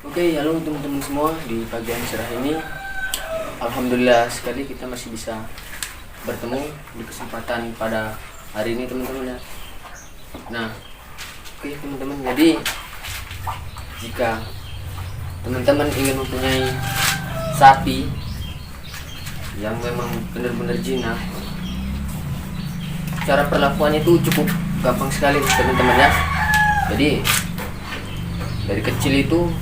Oke, halo teman-teman semua. Di pagi yang cerah ini, alhamdulillah sekali kita masih bisa bertemu di kesempatan pada hari ini, teman-teman ya. Nah, oke teman-teman, jadi jika teman-teman ingin mempunyai sapi yang memang benar-benar jinak, cara perlakuannya itu cukup gampang sekali, teman-teman ya. Jadi dari kecil itu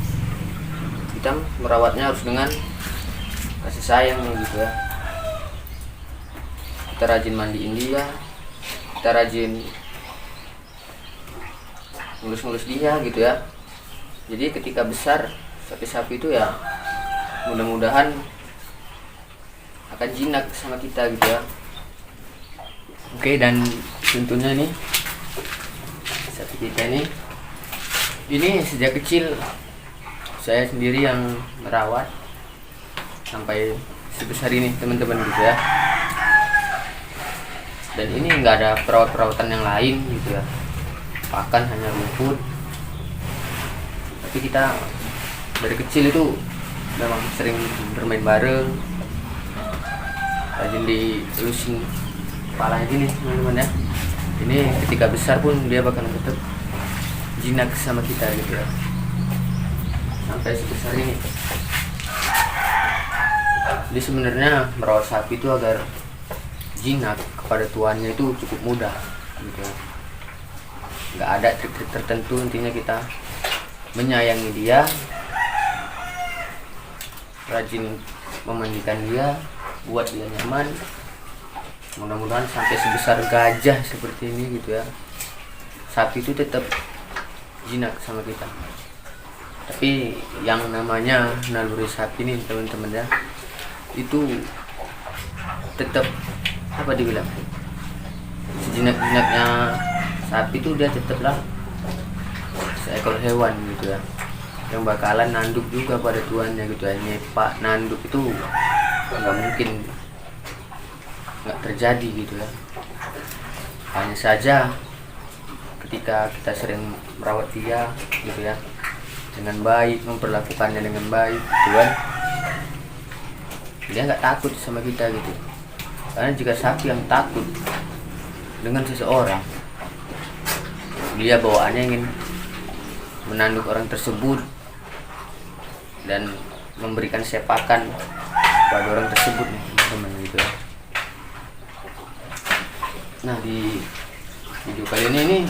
kita merawatnya harus dengan kasih sayang gitu ya. Kita rajin mandiin dia, kita rajin ngurus-ngurus dia gitu ya. Jadi ketika besar sapi-sapi itu ya mudah-mudahan akan jinak sama kita gitu ya. Oke, dan tentunya nih sapi kita ini sejak kecil saya sendiri yang merawat sampai sebesar ini, teman-teman gitu ya. Dan ini nggak ada perawatan yang lain gitu ya, pakan hanya rumput. Tapi kita dari kecil itu memang sering bermain bareng, rajin dilusin kepalanya gini, teman-teman ya. Ini ketika besar pun dia bakal tetap jinak sama kita gitu ya, sampai sebesar ini. Jadi sebenarnya merawat sapi itu agar jinak kepada tuannya itu cukup mudah gitu ya. Nggak ada trik-trik tertentu, intinya kita menyayangi dia, rajin memandikan dia, buat dia nyaman. Mudah-mudahan sampai sebesar gajah seperti ini gitu ya, sapi itu tetap jinak sama kita. Tapi yang namanya naluri sapi nih, teman-teman ya, itu tetap apa dibilang, sejinak-jinaknya sapi itu dia tetaplah seekor hewan gitu ya, yang bakalan nanduk juga pada tuannya gitu ya. Nyepak nanduk itu nggak mungkin nggak terjadi gitu ya. Hanya saja ketika kita sering merawat dia gitu ya dengan baik, memperlakukannya dengan baik gitu kan, dia nggak takut sama kita gitu. Karena jika sapi yang takut dengan seseorang, dia bawaannya ingin menanduk orang tersebut dan memberikan sepakan pada orang tersebut nih, teman-teman gitu ya. Nah, di video kali ini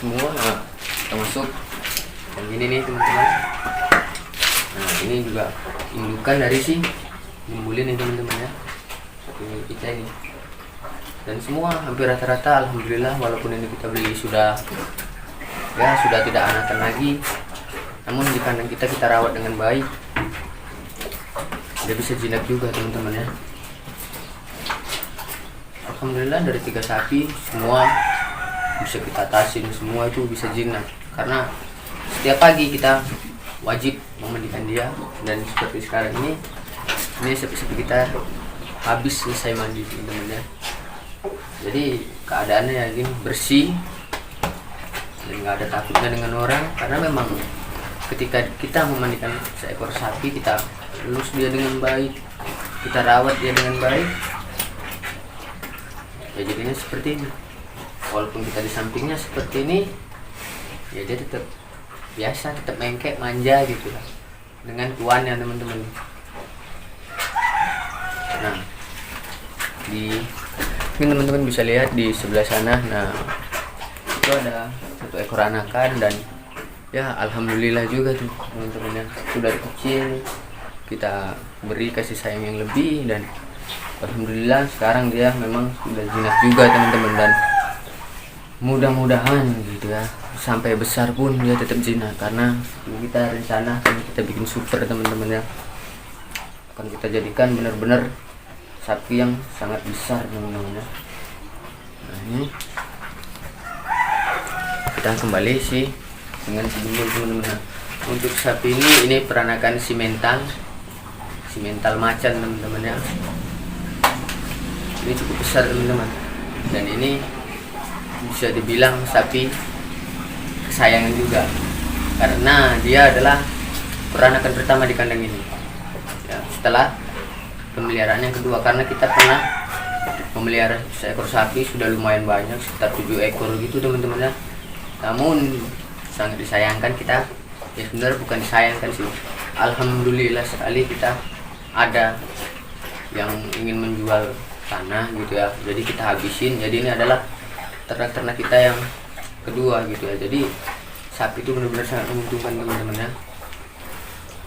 semua termasuk yang ini nih, teman-teman. Nah, ini juga indukan dari si Bumbulin nih, teman-teman ya, sapi kita ini. Dan semua hampir rata-rata alhamdulillah, walaupun ini kita beli sudah tidak anakan lagi, namun di kandang kita rawat dengan baik, dia bisa jinak juga, teman-teman ya. Alhamdulillah dari 3 sapi semua bisa kita atasin, semua itu bisa jinak. Karena setiap pagi kita wajib memandikan dia. Dan seperti sekarang ini sapi-sapi kita habis selesai mandi, teman-teman ya. Jadi keadaannya ya gini, bersih dan nggak ada takutnya dengan orang. Karena memang ketika kita memandikan seekor sapi, kita elus dia dengan baik, kita rawat dia dengan baik, ya jadinya seperti ini. Walaupun kita di sampingnya seperti ini, ya dia tetap biasa, tetap mengkek, manja gitu lah dengan tuannya, teman-teman. Nah, mungkin teman-teman bisa lihat di sebelah sana. Nah, itu ada 1 ekor anakan, dan ya alhamdulillah juga tuh, teman-teman ya. Sudah dari kecil kita beri kasih sayang yang lebih, dan alhamdulillah sekarang dia memang sudah jinak juga, teman-teman. Dan mudah-mudahan gitu ya, sampai besar pun dia tetap jinak. Karena kita rencana kan kita bikin super, teman-teman ya, akan kita jadikan benar-benar sapi yang sangat besar, teman-teman ya. Nah, ini kita kembali sih dengan si Bumbul, teman-teman. Nah, untuk sapi ini peranakan simental macan, teman-teman ya. Ini cukup besar, teman-teman, dan ini bisa dibilang sapi kesayangan juga, karena dia adalah peranakan pertama di kandang ini. Ya, setelah pemeliharaan yang kedua, karena kita pernah memelihara seekor sapi sudah lumayan banyak, sekitar 7 ekor gitu teman-teman ya. Namun sangat disayangkan kita, ya sebenarnya bukan disayangkan sih, alhamdulillah sekali kita ada yang ingin menjual tanah gitu ya, jadi kita habisin. Jadi ini adalah ternak-ternak kita yang kedua gitu ya. Jadi sapi itu benar-benar sangat menguntungkan teman-teman ya.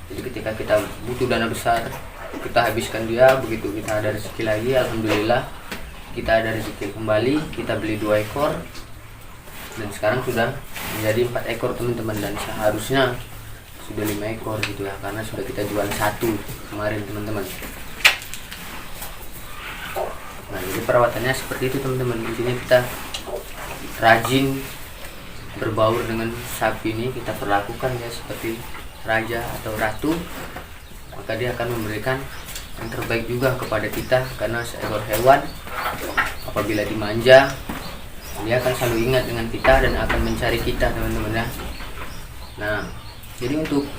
Jadi ketika kita butuh dana besar, kita habiskan dia, begitu kita ada rezeki lagi, alhamdulillah kita ada rezeki kembali, kita beli 2 ekor dan sekarang sudah menjadi 4 ekor teman-teman, dan seharusnya sudah 5 ekor gitu ya, karena sudah kita jual 1 kemarin teman-teman. Nah, jadi perawatannya seperti itu teman-teman. Intinya kita rajin berbaur dengan sapi ini, kita perlakukan ya seperti raja atau ratu, maka dia akan memberikan yang terbaik juga kepada kita. Karena seekor hewan apabila dimanja, dia akan selalu ingat dengan kita dan akan mencari kita teman-teman ya. Nah, jadi untuk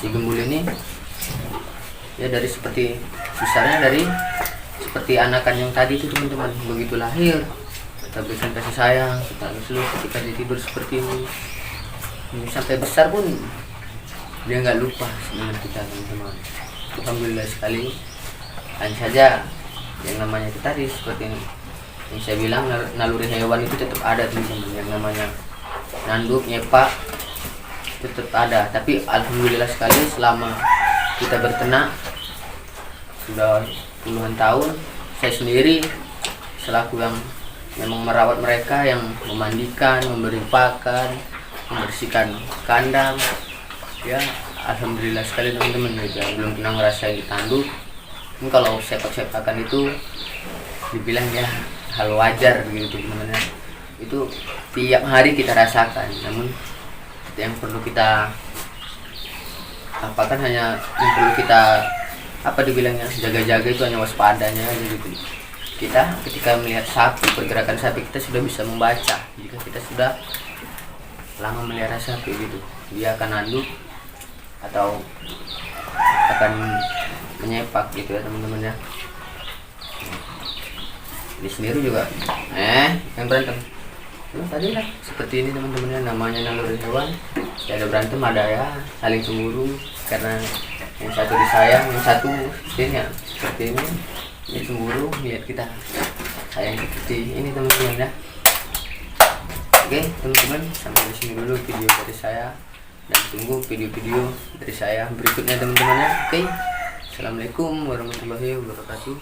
si Gembul ini ya dari seperti besarnya, dari seperti anakan yang tadi itu teman-teman. Begitu lahir kita berikan kasih sayang, kita selalu ketika dia tidur seperti ini, sampai besar pun dia nggak lupa dengan kita teman-teman. Alhamdulillah sekali. Hanya saja yang namanya kita tadi seperti ini, yang saya bilang, naluri hewan itu tetap ada teman-teman. Yang namanya nanduk, nyepak tetap ada. Tapi alhamdulillah sekali selama kita berternak sudah puluhan tahun, saya sendiri selaku yang memang merawat mereka, yang memandikan, memberi pakan, membersihkan kandang ya. Alhamdulillah sekali teman-teman ya, belum pernah ngerasain ditanduk. Kalau sepak-sepakan itu dibilang ya hal wajar gitu teman-teman, itu tiap hari kita rasakan. Namun yang perlu kita apakan, hanya yang perlu kita dibilangnya jaga-jaga itu hanya waspadanya aja gitu. Kita ketika melihat sapi, pergerakan sapi, kita sudah bisa membaca jika kita sudah lama melihara sapi gitu, dia akan nanduk atau akan menyepak gitu ya teman-teman ya. Di sendiri juga yang berantem tadi lah seperti ini teman-teman ya, namanya naluri hewan. Ya ada berantem, ada ya saling cemburu karena yang satu disayang, yang satu ini ya seperti ini, dia cemburu lihat kita sayang seperti ini teman-teman ya. Oke teman-teman, sampai di sini dulu video dari saya, dan tunggu video-video dari saya berikutnya teman-teman ya. Oke, assalamualaikum warahmatullahi wabarakatuh.